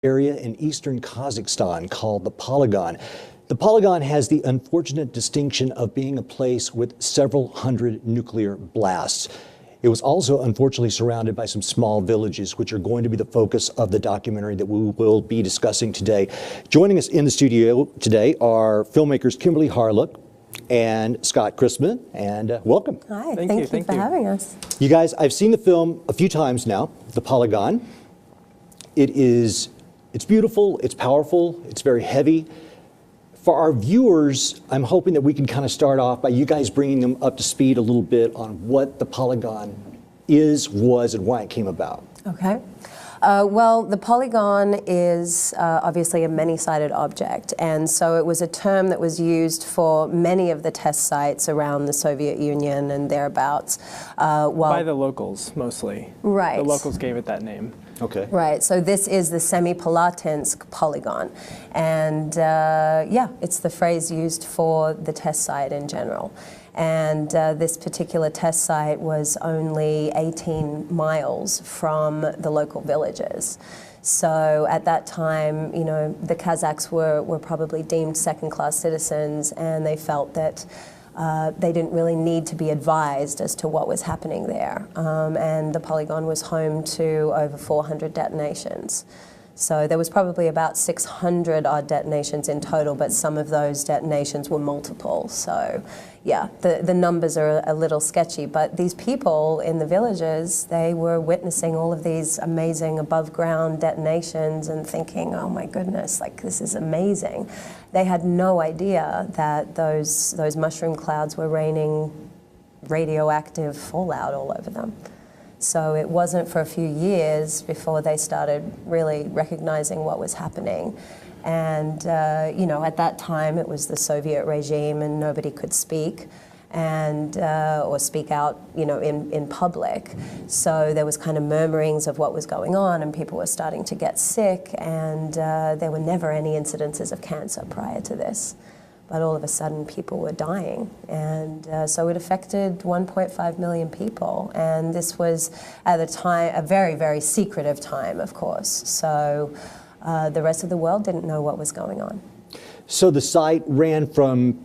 area in eastern Kazakhstan called the Polygon. The Polygon has the unfortunate distinction of being a place with several hundred nuclear blasts. It was also unfortunately surrounded by some small villages, which are going to be the focus of the documentary that we will be discussing today. Joining us in the studio today are filmmakers Kimberly Harlock and Scott Christman, and welcome. Hi, thank you for having us. You guys, I've seen the film a few times now, The Polygon. It's beautiful, it's powerful, it's very heavy. For our viewers, I'm hoping that we can kind of start off by you guys bringing them up to speed a little bit on what the Polygon is, was, and why it came about. Okay. Well, the polygon is obviously a many-sided object, and so it was a term that was used for many of the test sites around the Soviet Union and thereabouts. By the locals, mostly. Right. The locals gave it that name. Okay. Right, so this is the Semipalatinsk polygon, and yeah, it's the phrase used for the test site in general. And this particular test site was only 18 miles from the local villages. So at that time, you know, the Kazakhs were probably deemed second-class citizens, and they felt that they didn't really need to be advised as to what was happening there. And the polygon was home to over 400 detonations. So there was probably about 600 odd detonations in total, but some of those detonations were multiple. So yeah, the numbers are a little sketchy, but these people in the villages, they were witnessing all of these amazing above ground detonations and thinking, oh my goodness, like this is amazing. They had no idea that those mushroom clouds were raining radioactive fallout all over them. So it wasn't for a few years before they started really recognizing what was happening. And, you know, at that time it was the Soviet regime and nobody could speak and, or speak out, you know, in public. So there was kind of murmurings of what was going on and people were starting to get sick, and there were never any incidences of cancer prior to this. But all of a sudden people were dying, and so it affected 1.5 million people, and this was at the time a very, very secretive time, of course, so the rest of the world didn't know what was going on. So the site ran from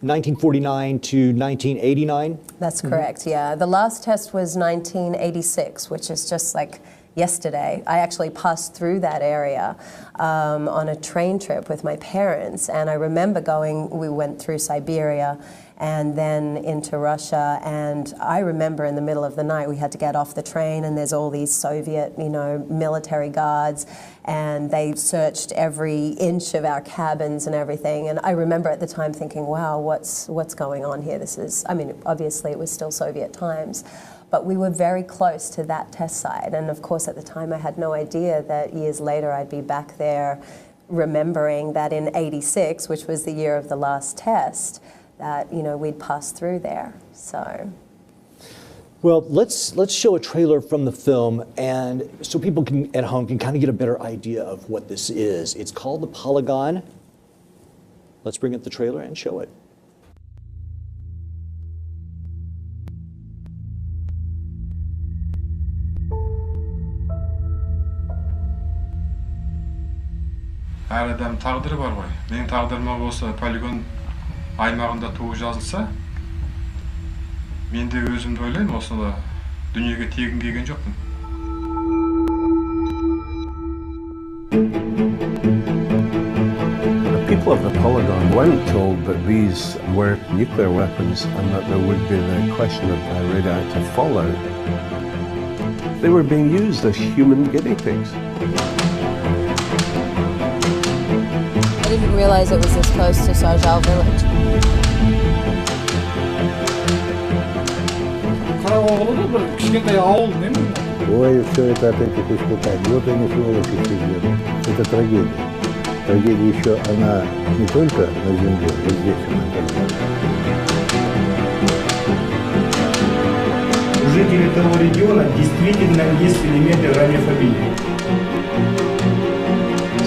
1949 to 1989? That's correct, yeah. The last test was 1986, which is just like yesterday. I actually passed through that area on a train trip with my parents, and I remember we went through Siberia and then into Russia, and I remember in the middle of the night we had to get off the train, and there's all these Soviet, you know, military guards, and they searched every inch of our cabins and everything, and I remember at the time thinking, wow, what's going on here? This is, I mean, obviously it was still Soviet times, but we were very close to that test site. And of course, at the time, I had no idea that years later I'd be back there remembering that in '86, which was the year of the last test, that, you know, we'd passed through there, so. Well, let's show a trailer from the film, and so people at home can kind of get a better idea of what this is. It's called The Polygon. Let's bring up the trailer and show it. Әр адам тағдыры бар ғой. Менің тағдырыма болса полигон аймағында туып жазылса, мен де өзімді ойлаймын, осында дүниеге тегін келген жоқпын. The people of the Polygon weren't told that these were nuclear weapons and that there would be the question of radioactive fallout. They were being used as human guinea pigs. I didn't realize it was this close to Sarjal village. Ой, все это от этих испытаний. Вот они, сволочи, сидят. Это трагедия. Трагедия еще, она не только на земле, вот здесь она тоже. У жителей того региона действительно есть элементы раннефобии.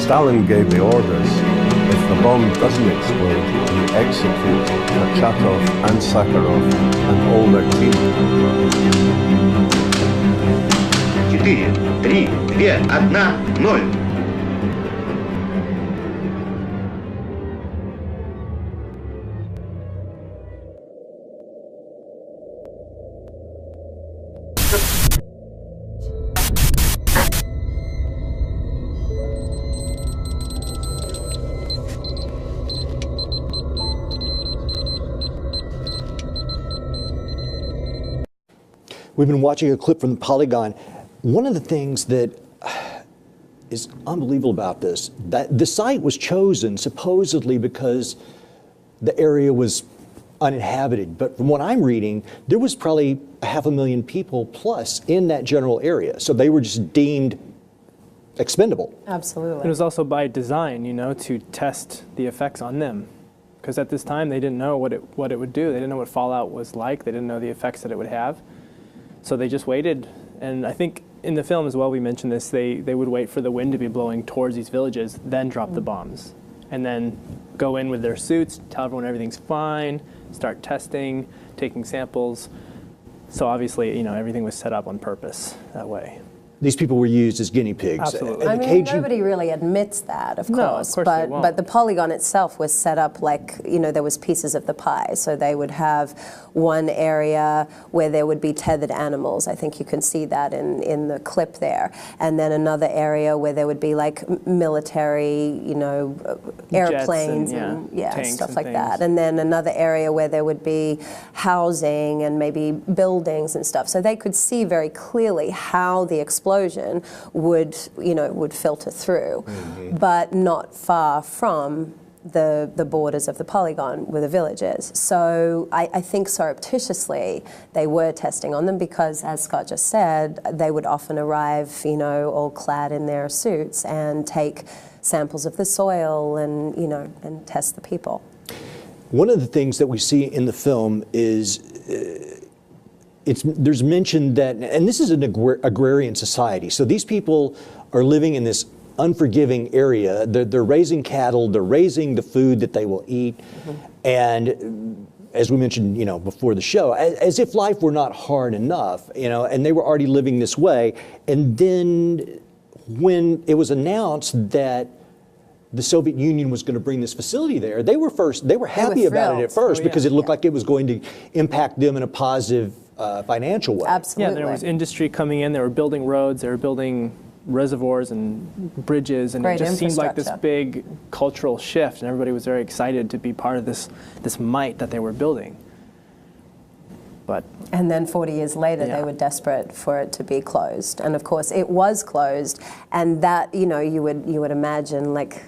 Stalin gave the orders, if the bomb doesn't explode, you execute Kachatov and Sakharov and all their team. 4, 3, 2, 1, 0. We've been watching a clip from the Polygon. One of the things that is unbelievable about this, that the site was chosen supposedly because the area was uninhabited. But from what I'm reading, there was probably 500,000 people plus in that general area. So they were just deemed expendable. Absolutely. It was also by design, you know, to test the effects on them. Because at this time, they didn't know what it would do. They didn't know what fallout was like. They didn't know the effects that it would have. So they just waited. And I think in the film as well, we mentioned this, they would wait for the wind to be blowing towards these villages, then drop the bombs. And then go in with their suits, tell everyone everything's fine, start testing, taking samples. So obviously, you know, everything was set up on purpose that way. These people were used as guinea pigs. Absolutely. I mean, nobody really admits that, of course, they won't. but the Polygon itself was set up like, you know, there was pieces of the pie. So they would have one area where there would be tethered animals. I think you can see that in the clip there. And then another area where there would be like military, you know, airplanes and stuff like that. And then another area where there would be housing and maybe buildings and stuff. So they could see very clearly how the explosion would, you know, would filter through, but not far from the borders of the Polygon where the village is. So I think surreptitiously they were testing on them because, as Scott just said, they would often arrive, you know, all clad in their suits and take samples of the soil and, you know, and test the people. One of the things that we see in the film is there's mention that, and this is an agrarian society, so these people are living in this unforgiving area. They're raising cattle, they're raising the food that they will eat, and as we mentioned, you know, before the show, as if life were not hard enough, you know, and they were already living this way. And then when it was announced that the Soviet Union was going to bring this facility there, they were happy about it at first because it looked like it was going to impact them in a positive financial way. Absolutely. Yeah, there was industry coming in, they were building roads, they were building reservoirs and bridges, and Great it just seemed like this big cultural shift, and everybody was very excited to be part of this might that they were building. And then 40 years later, they were desperate for it to be closed. And of course, it was closed, and that, you know, you would imagine like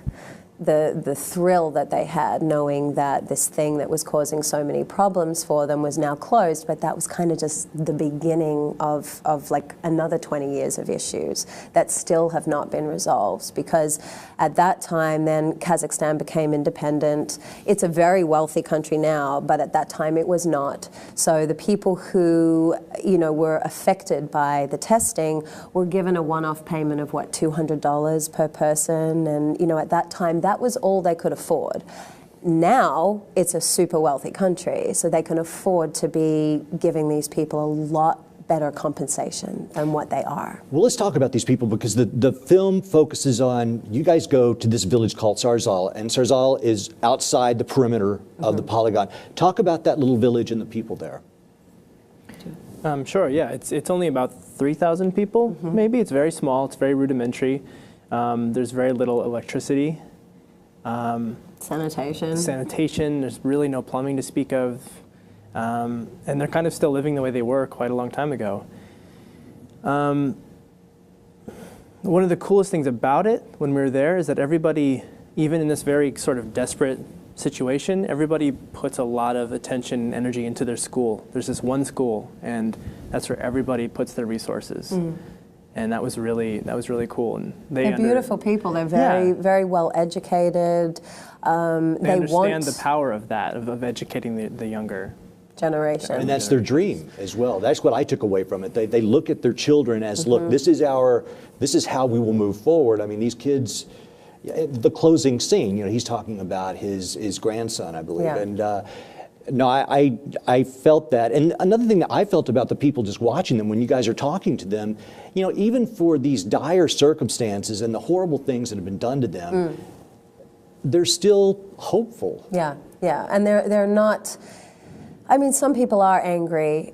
the thrill that they had knowing that this thing that was causing so many problems for them was now closed, but that was kind of just the beginning of like another 20 years of issues that still have not been resolved, because at that time then Kazakhstan became independent. It's a very wealthy country now, but at that time it was not. So the people who, you know, were affected by the testing were given a one-off payment of what, $200 per person, and you know, at that time that was all they could afford. Now it's a super wealthy country, so they can afford to be giving these people a lot better compensation than what they are. Well, let's talk about these people, because the film focuses on, you guys go to this village called Sarzal, and Sarzal is outside the perimeter of the Polygon. Talk about that little village and the people there. Sure, yeah, it's only about 3,000 people, maybe. It's very small, it's very rudimentary. There's very little electricity. Sanitation, there's really no plumbing to speak of. And they're kind of still living the way they were quite a long time ago. One of the coolest things about it when we were there is that everybody, even in this very sort of desperate situation, everybody puts a lot of attention and energy into their school. There's this one school, and that's where everybody puts their resources. And that was really cool. And they're beautiful people. They're very well educated. They understand the power of that, of educating the younger generation. And that's their dream as well. That's what I took away from it. They look at their children as, look, this is how we will move forward. I mean, these kids, the closing scene, you know, he's talking about his grandson, I believe. Yeah. And no, I felt that. And another thing that I felt about the people just watching them, when you guys are talking to them, you know, even for these dire circumstances and the horrible things that have been done to them, they're still hopeful. Yeah, and they're not, I mean, some people are angry,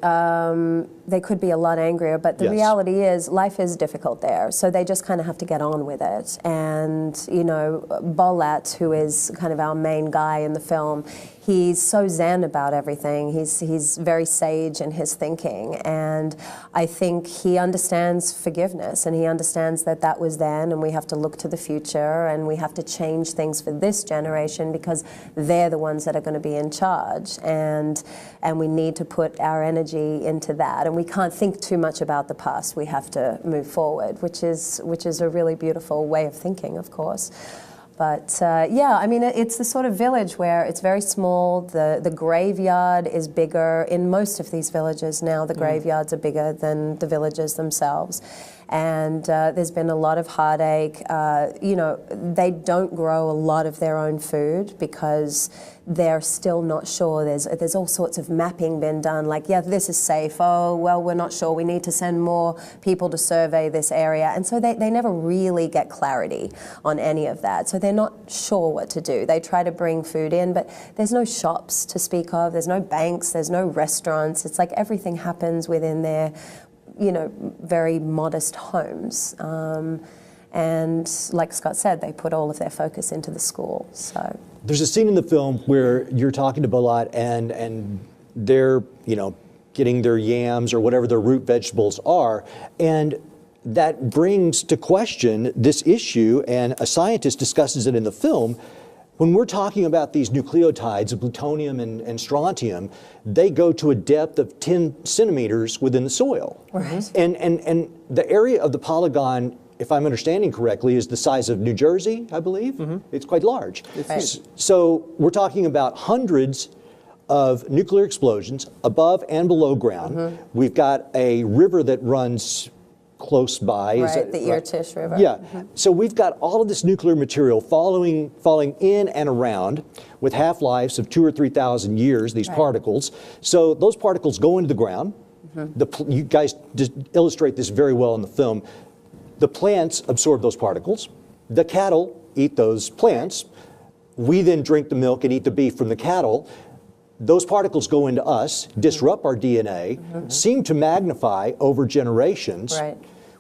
be a lot angrier, but the Yes. reality is life is difficult there. So they just kind of have to get on with it. And, you know, Bolat, who is kind of our main guy in the film, he's so zen about everything. He's very sage in his thinking. And I think he understands forgiveness, and he understands that that was then, and we have to look to the future, and we have to change things for this generation because they're the ones that are going to be in charge. And we need to put our energy into that. And we can't think too much about the past. We have to move forward, which is a really beautiful way of thinking, of course. But yeah, I mean, it's the sort of village where it's very small. The graveyard is bigger. In most of these villages now, the graveyards are bigger than the villages themselves. And there's been a lot of heartache. You know, they don't grow a lot of their own food because they're still not sure. There's all sorts of mapping been done, like, yeah, this is safe. Oh, well, we're not sure. We need to send more people to survey this area. And so they never really get clarity on any of that. So they're not sure what to do. They try to bring food in, but there's no shops to speak of. There's no banks. There's no restaurants. It's like everything happens within their, you know, very modest homes. And like Scott said, they put all of their focus into the school. So There's a scene in the film where you're talking to Bolat and they're, you know, getting their yams or whatever their root vegetables are, and that brings to question this issue, and a scientist discusses it in the film. When we're talking about these nucleotides of plutonium and strontium, they go to a depth of 10 centimeters within the soil. Right. And the area of the polygon, if I'm understanding correctly, is the size of New Jersey, I believe. It's quite large. Right. So we're talking about hundreds of nuclear explosions above and below ground. We've got a river that runs close by. Right, the Irtysh River. Yeah. So we've got all of this nuclear material falling in and around with half-lives of 2,000 or 3,000 years, these particles. So those particles go into the ground. You guys just illustrate this very well in the film. The plants absorb those particles. The cattle eat those plants. We then drink the milk and eat the beef from the cattle. Those particles go into us, disrupt our DNA, seem to magnify over generations,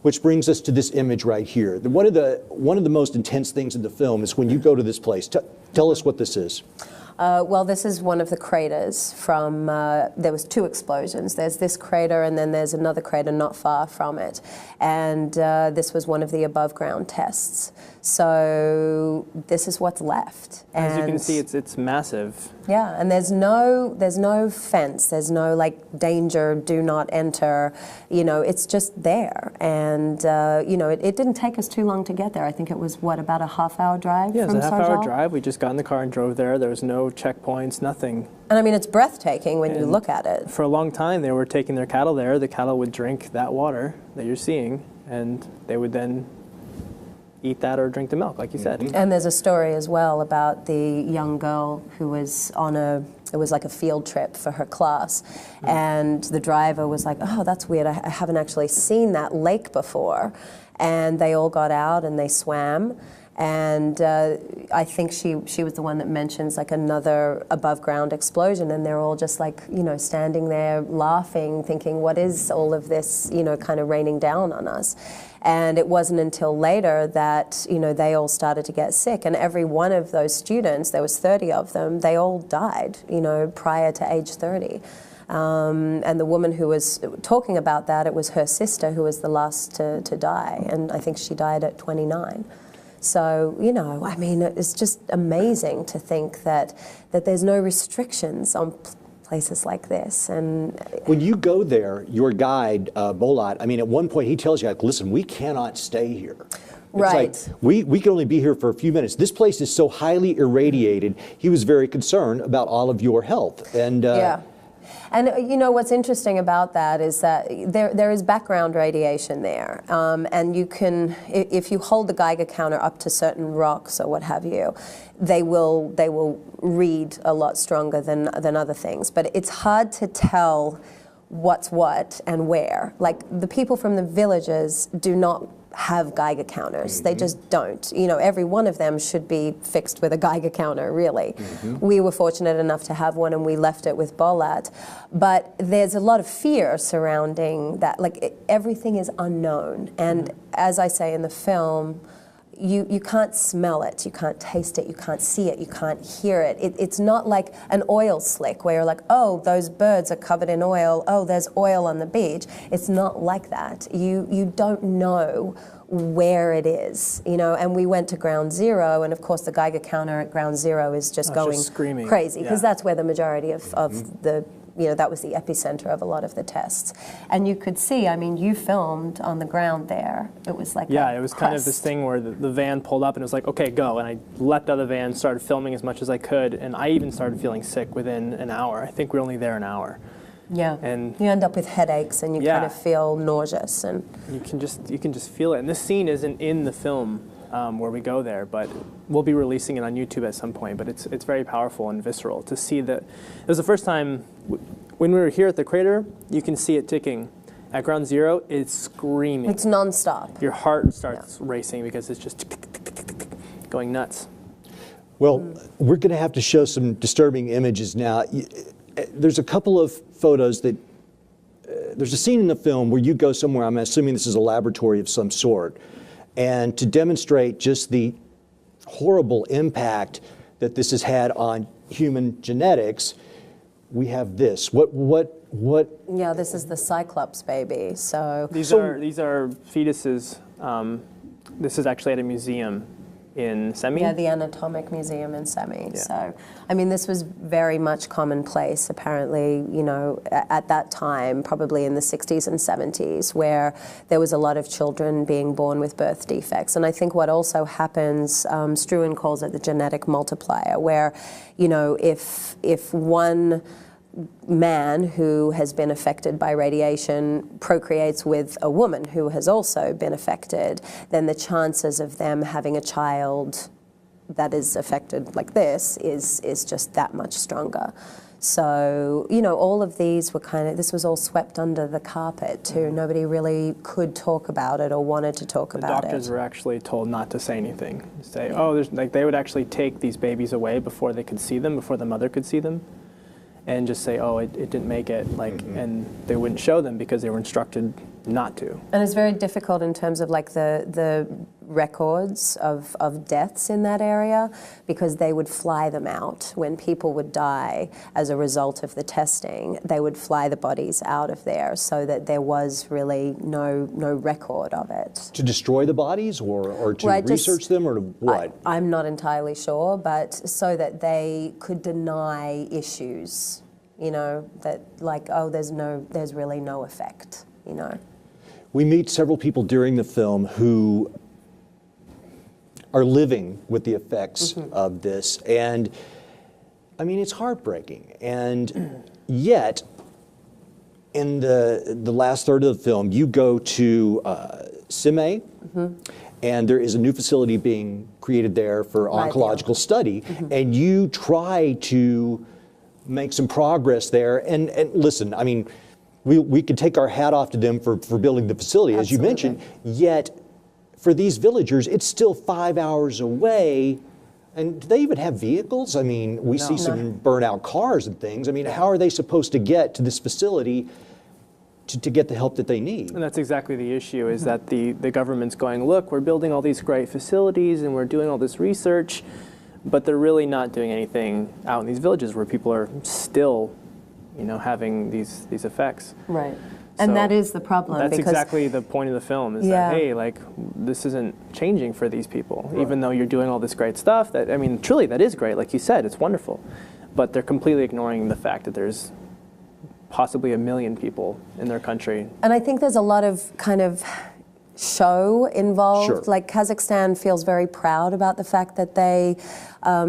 which brings us to this image right here. One of the most intense things in the film is when you go to this place. Tell us what this is. Well, this is one of the craters from, there was 2 explosions. There's this crater and then there's another crater not far from it. And this was one of the above ground tests. So this is what's left. As you can see, it's massive. Yeah, and there's no fence. There's no like danger, do not enter. You know, it's just there. And you know, it didn't take us too long to get there. I think it was what, about a half-hour drive? Yeah, it from was a half-hour Sarjal? drive. We just got in the car and drove there. There was no checkpoints, nothing. And I mean, it's breathtaking when you look at it. For a long time, they were taking their cattle there. The cattle would drink that water that you're seeing, and they would then eat that or drink the milk, like you said. And there's a story as well about the young girl who was on it was like a field trip for her class, and the driver was like, oh, that's weird, I haven't actually seen that lake before. And they all got out and they swam. And I think she was the one that mentions like another above ground explosion, and they're all just like, you know, standing there laughing, thinking, what is all of this, you know, kind of raining down on us? And it wasn't until later that, you know, they all started to get sick, and every one of those students, there was 30 of them, they all died, you know, prior to age 30. And the woman who was talking about that, it was her sister who was the last to die, and I think she died at 29. So, you know, I mean, it's just amazing to think that there's no restrictions on places like this. And when you go there, your guide, Bolat, I mean, at one point he tells you, like, listen, we cannot stay here. Right. It's like, we can only be here for a few minutes. This place is so highly irradiated. He was very concerned about all of your health. And yeah. And you know what's interesting about that is that there is background radiation there, and you can, if you hold the Geiger counter up to certain rocks or what have you, they will read a lot stronger than other things. But it's hard to tell what's what and where. Like the people from the villages do not have Geiger counters. They just don't. You know, every one of them should be fixed with a Geiger counter, really. We were fortunate enough to have one, and we left it with Bolat. But there's a lot of fear surrounding that. Like, everything is unknown. And as I say in the film, you can't smell it, you can't taste it, you can't see it, you can't hear it. It's not like an oil slick where you're like, oh, those birds are covered in oil, oh, there's oil on the beach. It's not like that. You don't know where it is, you know, and we went to ground zero, and of course the Geiger counter at ground zero is just going screaming. Crazy, because that's where the majority of the, you know, that was the epicenter of a lot of the tests. And you could see, I mean, you filmed on the ground there. It was like it was kind of this thing where the van pulled up and it was like, okay, go. And I leapt out of the van, started filming as much as I could, and I even started feeling sick within an hour. I think we were only there an hour. Yeah, and you end up with headaches, and you kind of feel nauseous, and you can just feel it. And this scene isn't in the film where we go there, but we'll be releasing it on YouTube at some point. But it's very powerful and visceral to see that. It was the first time when we were here at the crater. You can see it ticking. At ground zero, it's screaming. It's nonstop. Your heart starts racing because it's just going nuts. Well, we're going to have to show some disturbing images now. There's a couple of photos that, there's a scene in the film where you go somewhere, I'm assuming this is a laboratory of some sort, and to demonstrate just the horrible impact that this has had on human genetics, we have this. What? Yeah, this is the Cyclops baby. So these are fetuses. This is actually at a museum in Semi? Yeah, the Anatomic Museum in Semi. Yeah. So, I mean, this was very much commonplace, apparently, you know, at that time, probably in the 60s and 70s, where there was a lot of children being born with birth defects. And I think what also happens, Struan calls it the genetic multiplier, where, you know, if one man who has been affected by radiation procreates with a woman who has also been affected, then the chances of them having a child that is affected like this is just that much stronger. So, you know, all of these were this was all swept under the carpet too. Nobody really could talk about it or wanted to talk about it. The doctors were actually told not to say anything. Say, oh, they would actually take these babies away before they could see them, before the mother could see them, and just say, oh, it didn't make it, and they wouldn't show them because they were instructed not to. And it's very difficult in terms of like the records of deaths in that area, because they would fly them out. When people would die as a result of the testing, they would fly the bodies out of there so that there was really no record of it. To destroy the bodies or to research them or to what? I'm not entirely sure, but so that they could deny issues, you know, that like, oh, there's really no effect, you know. We meet several people during the film who are living with the effects of this, and I mean, it's heartbreaking. And yet, in the last third of the film, you go to Sime, and there is a new facility being created there for oncological study, and you try to make some progress there. And listen, I mean, we could take our hat off to them for building the facility, as you mentioned, yet for these villagers, it's still 5 hours away. And do they even have vehicles? I mean, we see some burnt-out cars and things. I mean, how are they supposed to get to this facility to get the help that they need? And that's exactly the issue, is that the government's going, look, we're building all these great facilities and we're doing all this research, but they're really not doing anything out in these villages where people are still, you know, having these effects. Right. And that is the problem. That's exactly the point of the film, is that, hey, like, this isn't changing for these people, even though you're doing all this great stuff. That, I mean, truly, that is great. Like you said, it's wonderful. But they're completely ignoring the fact that there's possibly 1 million people in their country. And I think there's a lot of kind of show involved. Sure. Like Kazakhstan feels very proud about the fact that they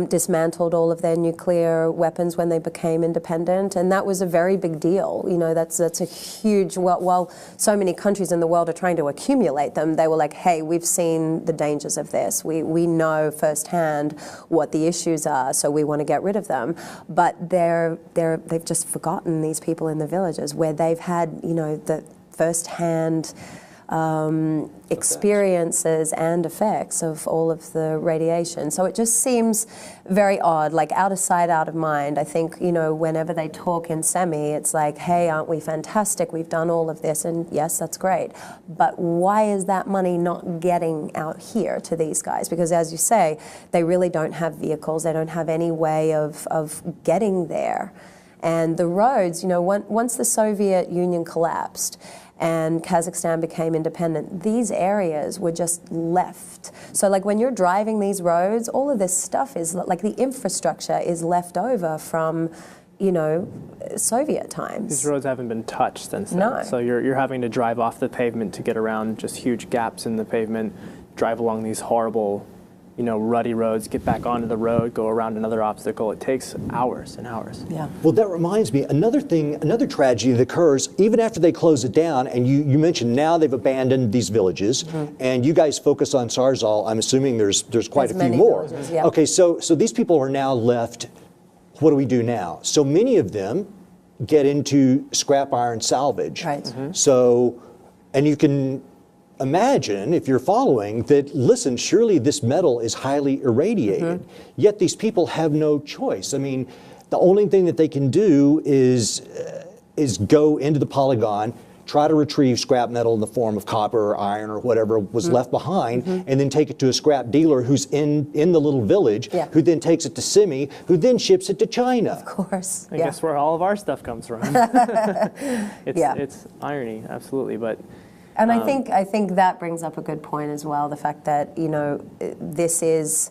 dismantled all of their nuclear weapons when they became independent, and that was a very big deal. You know, that's a huge, while so many countries in the world are trying to accumulate them, they were like, hey, we've seen the dangers of this. We know firsthand what the issues are, so we want to get rid of them. But they've just forgotten these people in the villages where they've had, you know, the firsthand experiences and effects of all of the radiation. So it just seems very odd, like out of sight, out of mind. I think, you know, whenever they talk in Semi, it's like, hey, aren't we fantastic? We've done all of this, and yes, that's great. But why is that money not getting out here to these guys? Because as you say, they really don't have vehicles. They don't have any way of getting there. And the roads, you know, once the Soviet Union collapsed, and Kazakhstan became independent, these areas were just left. So like when you're driving these roads, all of this stuff is, like the infrastructure is left over from, you know, Soviet times. These roads haven't been touched since then. No. So you're having to drive off the pavement to get around just huge gaps in the pavement, drive along these horrible, you know, rutty roads, get back onto the road, go around another obstacle. It takes hours and hours. Yeah. Well, that reminds me, another tragedy that occurs even after they close it down, and you mentioned now they've abandoned these villages, and you guys focus on Sarzal. I'm assuming there's quite a few more. Villages, yeah. Okay, so these people are now left. What do we do now? So many of them get into scrap iron salvage. Right. So, and you can imagine, if you're following, that, listen, surely this metal is highly irradiated, yet these people have no choice. I mean, the only thing that they can do is go into the Polygon, try to retrieve scrap metal in the form of copper or iron or whatever was left behind, and then take it to a scrap dealer who's in the little village, who then takes it to Semi, who then ships it to China. Of course. I guess where all of our stuff comes from. It's irony, absolutely, but. And I think that brings up a good point as well, the fact that, you know, this is,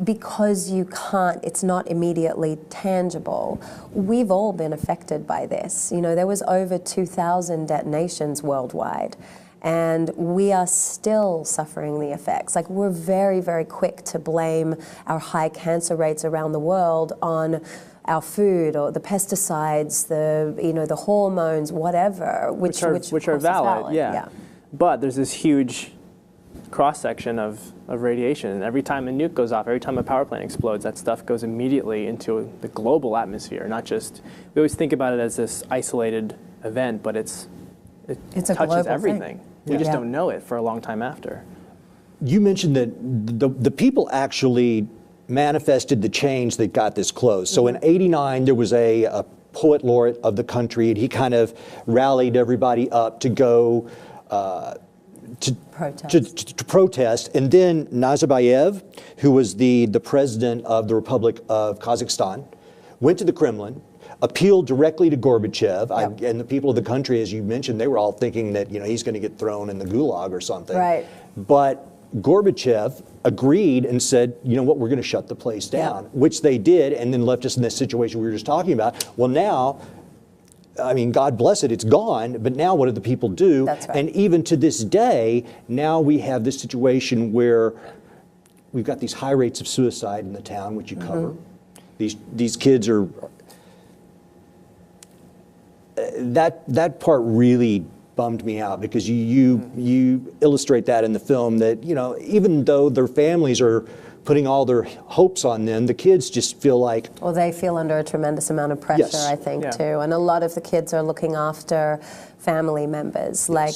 because you can't, it's not immediately tangible, we've all been affected by this. You know, there was over 2,000 detonations worldwide, and we are still suffering the effects. Like, we're very, very quick to blame our high cancer rates around the world on our food or the pesticides, the hormones, whatever, which are valid, yeah. But there's this huge cross section of radiation, and every time a nuke goes off, every time a power plant explodes, that stuff goes immediately into the global atmosphere. Not just, we always think about it as this isolated event, but it touches everything. We just don't know it for a long time after. You mentioned that the people actually manifested the change that got this close. So in '89, there was a poet laureate of the country, and he kind of rallied everybody up to go to protest. And then Nazarbayev, who was the president of the Republic of Kazakhstan, went to the Kremlin, appealed directly to Gorbachev, and the people of the country, as you mentioned, they were all thinking that, you know, he's going to get thrown in the gulag or something. Right. But Gorbachev agreed and said, you know what, we're going to shut the place down, which they did, and then left us in this situation we were just talking about. Well, now, I mean, God bless it, it's gone, but now what do the people do? That's right. And even to this day, now we have this situation where we've got these high rates of suicide in the town, which you cover. These kids are, that part really bummed me out, because you illustrate that in the film, that, you know, even though their families are putting all their hopes on them, the kids just feel like... Well, they feel under a tremendous amount of pressure, I think, too. And a lot of the kids are looking after family members. Like,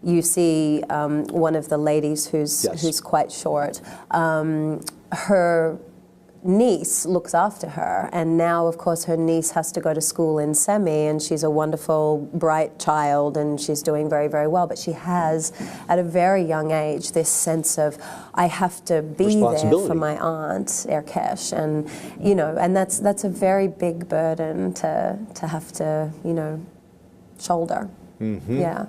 you see one of the ladies who's quite short, her niece looks after her, and now of course her niece has to go to school in Semi, and she's a wonderful, bright child, and she's doing very, very well, but she has at a very young age this sense of, I have to be there for my aunt Erkesh, and you know, and that's a very big burden to have to, you know, shoulder. Yeah.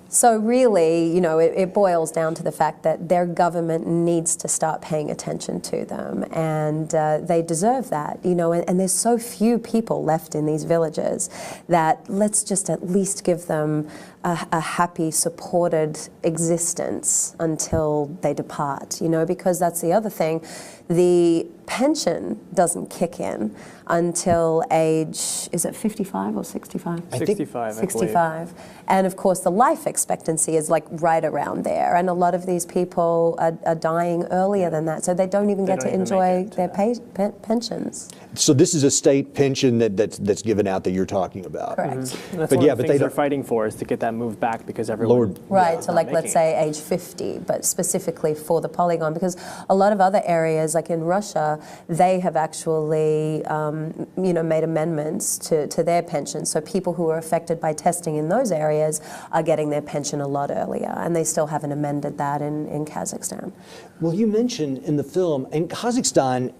So really, you know, it boils down to the fact that their government needs to start paying attention to them, and they deserve that, you know, and there's so few people left in these villages that let's just at least give them a happy, supported existence until they depart, you know, because that's the other thing. The pension doesn't kick in until age, is it 55 or 65? 65, 65. And of course the life expectancy is like right around there, and a lot of these people are dying earlier than that, so they don't even get to enjoy their pensions. So this is a state pension that's given out that you're talking about. Correct. That's one of the things they're fighting for, is to get that moved back because everyone Right, was so not like let's making it. say age 50, but specifically for the Polygon, because a lot of other areas, like in Russia, they have actually, you know, made amendments to their pensions. So people who are affected by testing in those areas are getting their pension a lot earlier, and they still haven't amended that in Kazakhstan. Well, you mentioned in the film, in Kazakhstan,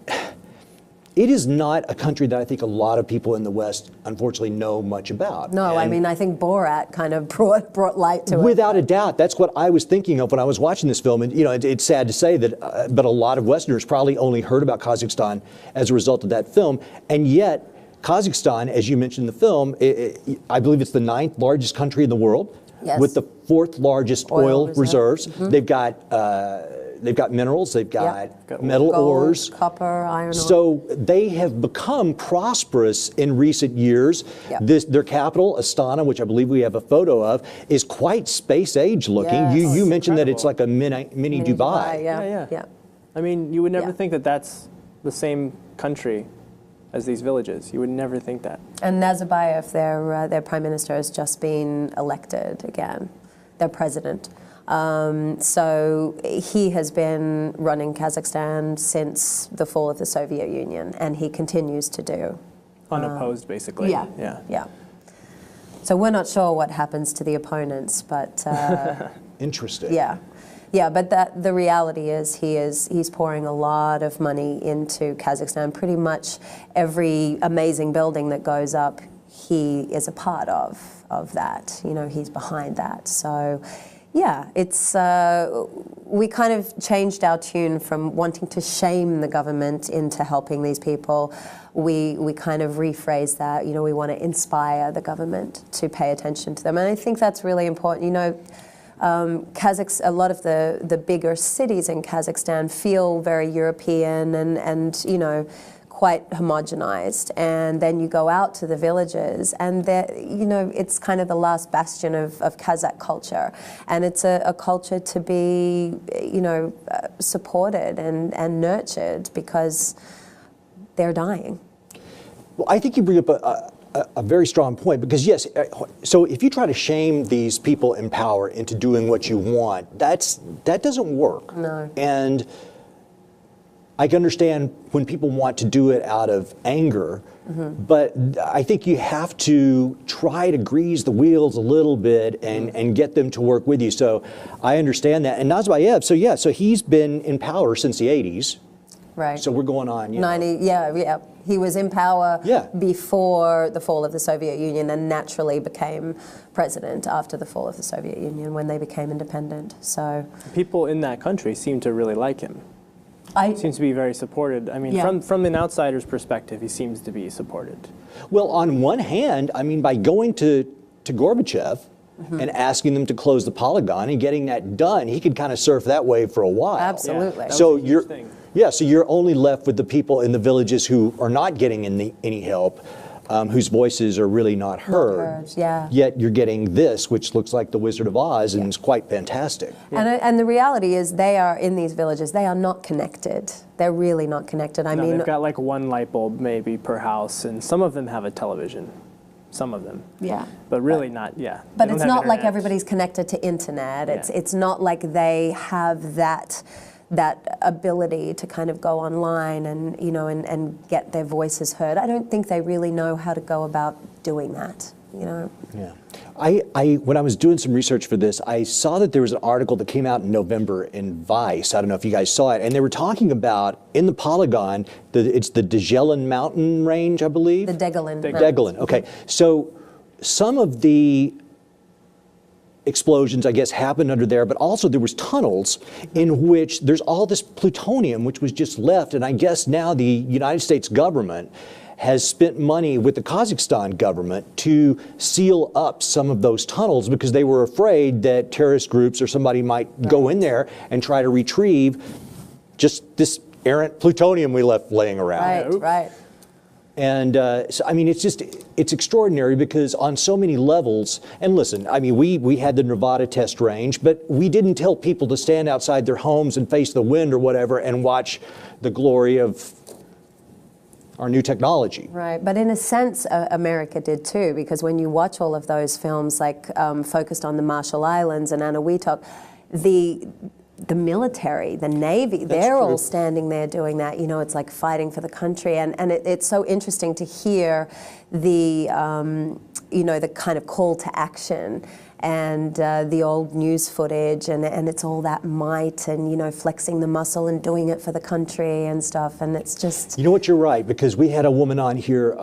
it is not a country that I think a lot of people in the West, unfortunately, know much about. No, I mean, I think Borat kind of brought light to it. Without a doubt, that's what I was thinking of when I was watching this film. And you know, it's sad to say that, but a lot of Westerners probably only heard about Kazakhstan as a result of that film. And yet, Kazakhstan, as you mentioned in the film, I believe it's the 9th largest country in the world, Yes. with the 4th largest oil reserves. Mm-hmm. They've got minerals, they've got Yep. metal Gold, ores, copper, iron ore. So they have become prosperous in recent years. Yep. Their capital, Astana, which I believe we have a photo of, is quite space age looking. Yes. You mentioned that Incredible. it's like a mini Dubai. Yeah. I mean, you would never Yeah. think that that's the same country as these villages. You would never think that. And Nazarbayev, their prime minister, has just been elected again, their president. So he has been running Kazakhstan since the fall of the Soviet Union, and he continues to do. Unopposed, basically. Yeah. So we're not sure what happens to the opponents, but Interesting. yeah. But the reality is he's pouring a lot of money into Kazakhstan. Pretty much every amazing building that goes up, he is a part of that. You know, he's behind that. So. Yeah, it's we kind of changed our tune from wanting to shame the government into helping these people. We kind of rephrased that. You know, we want to inspire the government to pay attention to them, and I think that's really important. You know, a lot of the bigger cities in Kazakhstan feel very European and you know, quite homogenized, and then you go out to the villages and you know, it's kind of the last bastion of Kazakh culture, and it's a culture to be, you know, supported and nurtured because they're dying. Well, I think you bring up a very strong point, because yes, so if you try to shame these people in power into doing what you want, that doesn't work. No. And I can understand when people want to do it out of anger, but I think you have to try to grease the wheels a little bit and get them to work with you. So I understand that. And Nazarbayev, so he's been in power since the 80s. Right. So we're going on, 90, yeah. He was in power before the fall of the Soviet Union and naturally became president after the fall of the Soviet Union when they became independent. So people in that country seem to really like him. Seems to be very supported. I mean, from an outsider's perspective, he seems to be supported. Well, on one hand, I mean, by going to Gorbachev and asking them to close the Polygon and getting that done, he could kind of surf that wave for a while. Absolutely. Yeah, So so you're only left with the people in the villages who are not getting any help, whose voices are really not heard. Yeah. Yet you're getting this, which looks like the Wizard of Oz, and is quite fantastic. And the reality is they are in these villages, they are not connected. They're really not connected. I mean, they've got like one light bulb maybe per house, and some of them have a television. Some of them. Yeah. But really not, yeah. But They it's don't have not like internet. everybody's connected to internet. Yeah. It's not like they have that ability to kind of go online and, you know, and get their voices heard. I don't think they really know how to go about doing that, you know. Yeah. When I was doing some research for this, I saw that there was an article that came out in November in Vice. I don't know if you guys saw it. And they were talking about, in the Polygon, it's the Djelan mountain range, I believe? The Djelan. Djelan, okay. So some of the explosions, I guess, happened under there, but also there was tunnels in which there's all this plutonium which was just left, and I guess now the United States government has spent money with the Kazakhstan government to seal up some of those tunnels because they were afraid that terrorist groups or somebody might go in there and try to retrieve just this errant plutonium we left laying around. Right. And so, I mean, it's extraordinary because on so many levels, and listen, I mean, we had the Nevada test range, but we didn't tell people to stand outside their homes and face the wind or whatever and watch the glory of our new technology. Right, but in a sense, America did too, because when you watch all of those films, like focused on the Marshall Islands and Anahuac, the military, the Navy, they're all standing there doing that. You know, it's like fighting for the country, and it's so interesting to hear the, you know, the kind of call to action and the old news footage, and it's all that might and, you know, flexing the muscle and doing it for the country and stuff, and it's just... You know what, you're right, because we had a woman on here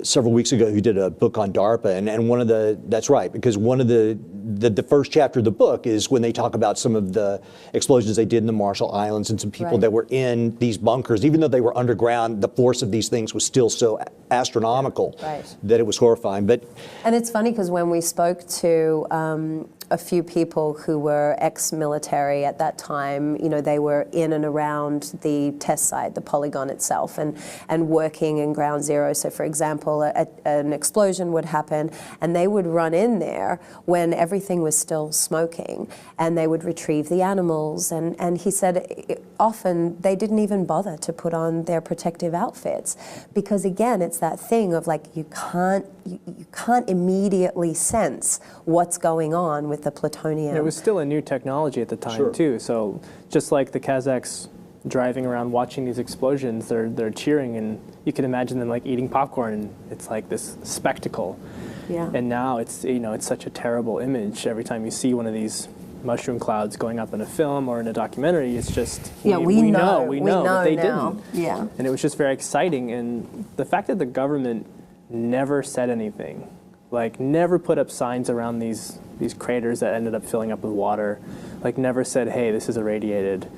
several weeks ago who did a book on DARPA, and one of the, that's right, because one of the first chapter of the book is when they talk about some of the explosions they did in the Marshall Islands and some people that were in these bunkers. Even though they were underground, the force of these things was still so astronomical that it was horrifying. And it's funny because when we spoke to a few people who were ex-military at that time, you know, they were in and around the test site, the Polygon itself, and working in ground zero. So, for example, an explosion would happen, and they would run in there when everything was still smoking, and they would retrieve the animals. And he said often they didn't even bother to put on their protective outfits, because again, it's that thing of like you can't immediately sense what's going on with the plutonium. It was still a new technology at the time too. So just like the Kazakhs driving around watching these explosions, they're cheering, and you can imagine them like eating popcorn, and it's like this spectacle. Yeah. And now it's, you know, it's such a terrible image every time you see one of these mushroom clouds going up in a film or in a documentary. It's just we know but they now. didn't. Yeah. And it was just very exciting, and the fact that the government never said anything, like never put up signs around these craters that ended up filling up with water, like never said, hey, this is irradiated.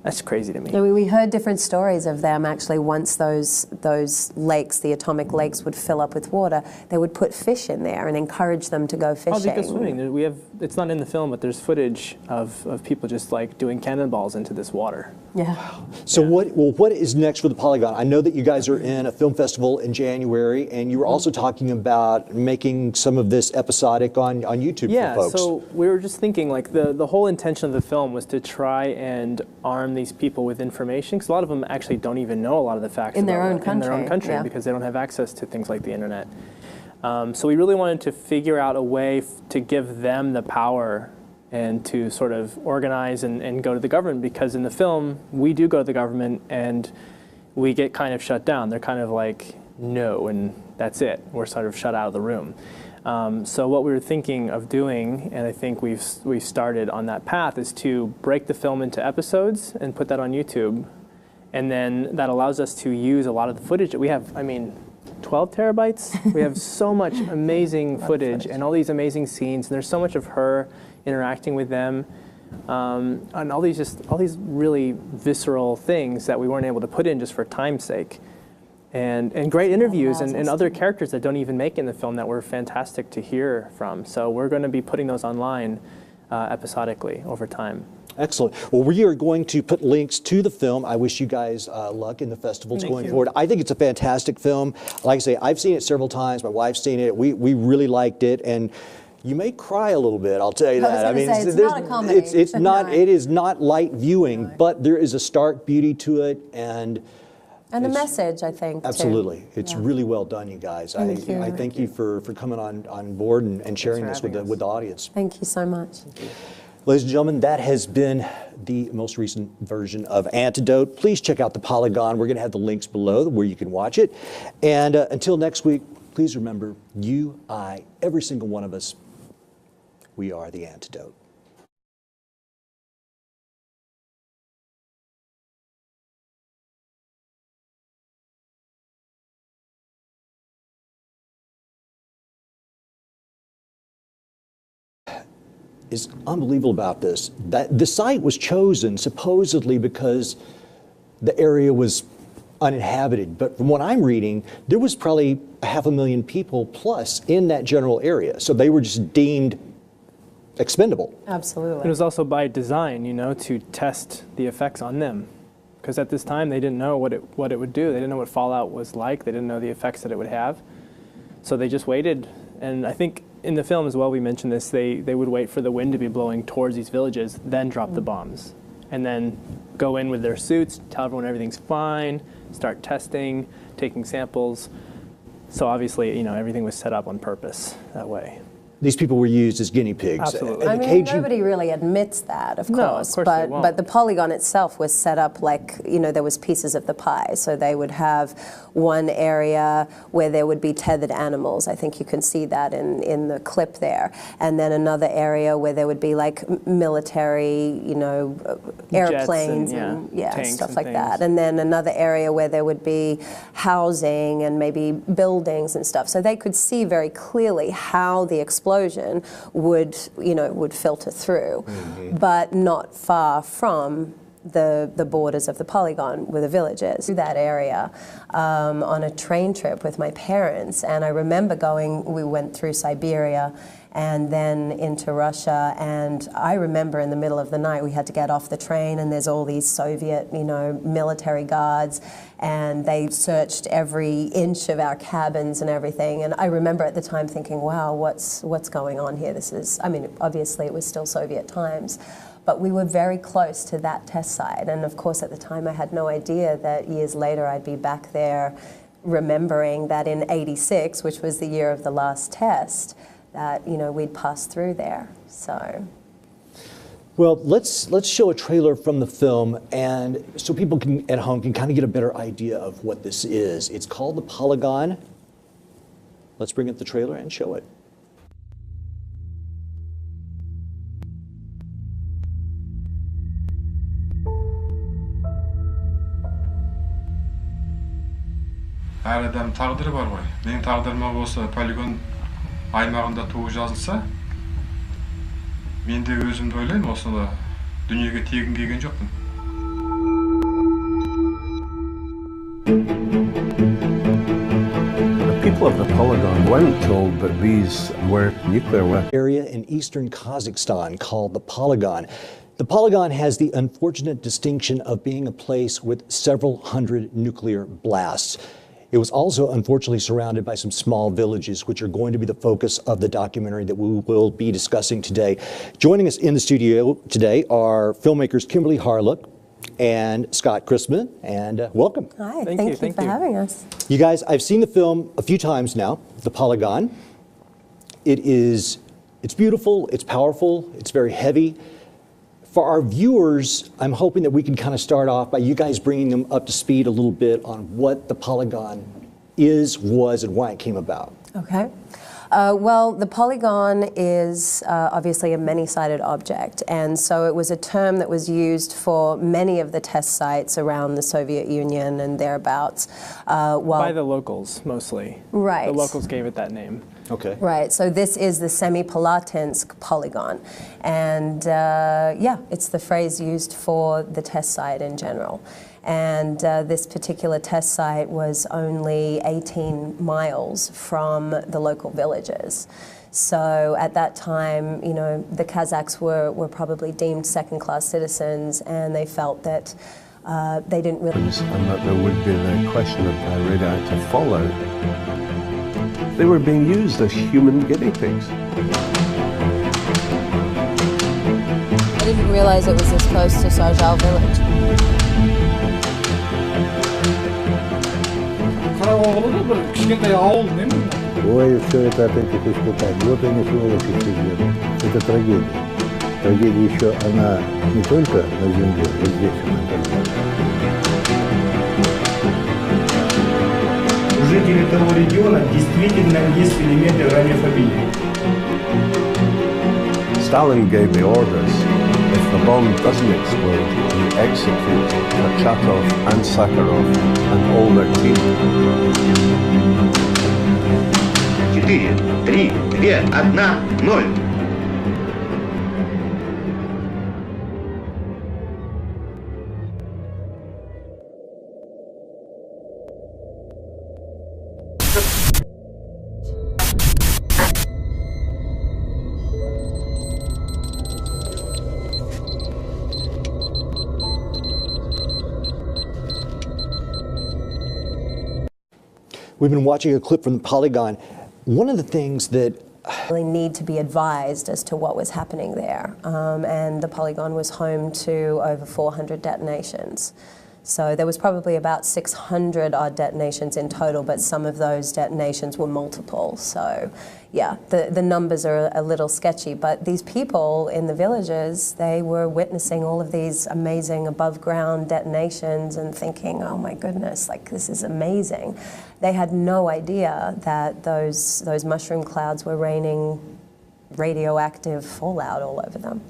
That's crazy to me. Yeah, we heard different stories of them actually. Once those lakes, the atomic lakes, would fill up with water, they would put fish in there and encourage them to go fishing. Oh, they go swimming. We have, it's not in the film, but there's footage of people just like doing cannonballs into this water. Yeah. So what is next for the Polygon? I know that you guys are in a film festival in January, and you were also talking about making some of this episodic on YouTube for folks. Yeah, so we were just thinking, like, the whole intention of the film was to try and arm these people with information, because a lot of them actually don't even know a lot of the facts in their own country, because they don't have access to things like the internet. So we really wanted to figure out a way to give them the power and to sort of organize and go to the government, because in the film, we do go to the government and we get kind of shut down. They're kind of like, no, and that's it. We're sort of shut out of the room. So what we were thinking of doing, and I think we've started on that path, is to break the film into episodes and put that on YouTube. And then that allows us to use a lot of the footage that we have. I mean, 12 terabytes? We have so much amazing footage and all these amazing scenes, and there's so much of her interacting with them, and all these really visceral things that we weren't able to put in just for time's sake. And great interviews and other characters that don't even make it in the film that were fantastic to hear from. So we're going to be putting those online episodically over time. Excellent. Well, we are going to put links to the film. I wish you guys luck in the festivals going forward. I think it's a fantastic film. Like I say, I've seen it several times. My wife's seen it. We really liked it. And you may cry a little bit, I'll tell you that. I mean, it's not a comedy. It is not light viewing, but there is a stark beauty to it, and a message, I think. Absolutely. Too. It's really well done, you guys. I thank you for coming on board and sharing this with the audience. Thank you so much. Ladies and gentlemen, that has been the most recent version of Antidote. Please check out the Polygon. We're going to have the links below where you can watch it. And until next week, please remember, you, I, every single one of us, we are the antidote. Is unbelievable about this. That the site was chosen supposedly because the area was uninhabited, but from what I'm reading, there was probably 500,000 people plus in that general area, so they were just deemed expendable. Absolutely. It was also by design, you know, to test the effects on them, because at this time they didn't know what it would do. They didn't know what fallout was like. They didn't know the effects that it would have, so they just waited. And I think in the film as well, we mentioned this, they would wait for the wind to be blowing towards these villages, then drop the bombs. And then go in with their suits, tell everyone everything's fine, start testing, taking samples. So obviously, everything was set up on purpose that way. These people were used as guinea pigs. Absolutely. I mean, nobody really admits that, of course, they but won't. the polygon itself was set up like, there was pieces of the pie. So they would have one area where there would be tethered animals. I think you can see that in the clip there. And then another area where there would be like military, airplanes and stuff like that. And then another area where there would be housing and maybe buildings and stuff. So they could see very clearly how the explosion would filter through, but not far from the borders of the polygon where the village is. Through that area on a train trip with my parents, and I remember we went through Siberia and then into Russia, and I remember in the middle of the night we had to get off the train, and there's all these Soviet, military guards, and they searched every inch of our cabins and everything. And I remember at the time thinking, wow, what's going on here? Obviously it was still Soviet times, but we were very close to that test site. And of course at the time I had no idea that years later I'd be back there remembering that in '86, which was the year of the last test, that we'd passed through there. So, well, let's show a trailer from the film, and so people at home can kind of get a better idea of what this is. It's called the Polygon. Let's bring up the trailer and show it. Әр адам тағдыры бар ғой. Менің тағдырыма осы полигон аймағында туып жазылса, мен де өзімді ойлаймын, осыны дүниеге тегін келген жоқпын. The people of the Polygon weren't told that these were nuclear weapons. Area in eastern Kazakhstan called the Polygon. The Polygon has the unfortunate distinction of being a place with several hundred nuclear blasts. It was also unfortunately surrounded by some small villages, which are going to be the focus of the documentary that we will be discussing today. Joining us in the studio today are filmmakers Kimberly Harlock and Scott Christman, and welcome. Hi, thank you for having us. You guys, I've seen the film a few times now, The Polygon. It's beautiful, it's powerful, it's very heavy. For our viewers, I'm hoping that we can kind of start off by you guys bringing them up to speed a little bit on what the Polygon was, and why it came about. Okay. Well, the polygon is obviously a many-sided object, and so it was a term that was used for many of the test sites around the Soviet Union and thereabouts. By the locals, mostly. Right. The locals gave it that name. Okay. Right, so this is the Semipalatinsk polygon, and it's the phrase used for the test site in general. And this particular test site was only 18 miles from the local villages. So at that time, the Kazakhs were probably deemed second-class citizens, and they felt that they didn't really... And that there would be the question of radioactive fallout. They were being used as human guinea pigs. I didn't realize it was this close to Sarjal village. Ой, все это от этих испытаний. Вот они, сволочи, сидят. Это трагедия. Трагедия еще, она не только на земле, вот здесь она такая. У жителей того региона действительно есть элементы раннефобии. Stalin gave the orders, if the bomb doesn't explode, you execute Kurchatov and Sakharov and all their team. 4, 3, 2, 1, 0. We've been watching a clip from the Polygon. One of the things that really need to be advised as to what was happening there. And the Polygon was home to over 400 detonations. So there was probably about 600 odd detonations in total, but some of those detonations were multiple. So yeah, the numbers are a little sketchy, but these people in the villages, they were witnessing all of these amazing above ground detonations and thinking, oh my goodness, like this is amazing. They had no idea that those mushroom clouds were raining radioactive fallout all over them.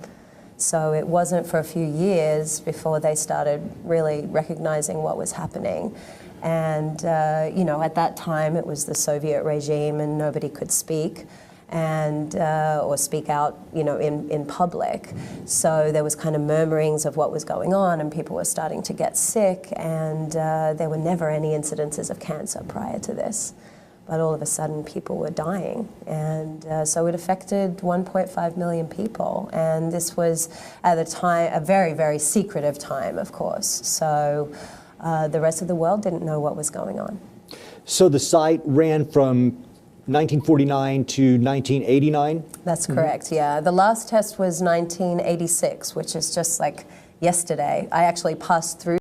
So it wasn't for a few years before they started really recognizing what was happening. And, you know, at that time it was the Soviet regime and nobody could speak and, or speak out, you know, in public. So there was kind of murmurings of what was going on and people were starting to get sick and there were never any incidences of cancer prior to this. But all of a sudden people were dying. And so it affected 1.5 million people. And this was, at the time, a very, very secretive time, of course. So the rest of the world didn't know what was going on. So the site ran from 1949 to 1989? That's correct, yeah. The last test was 1986, which is just like yesterday. I actually passed through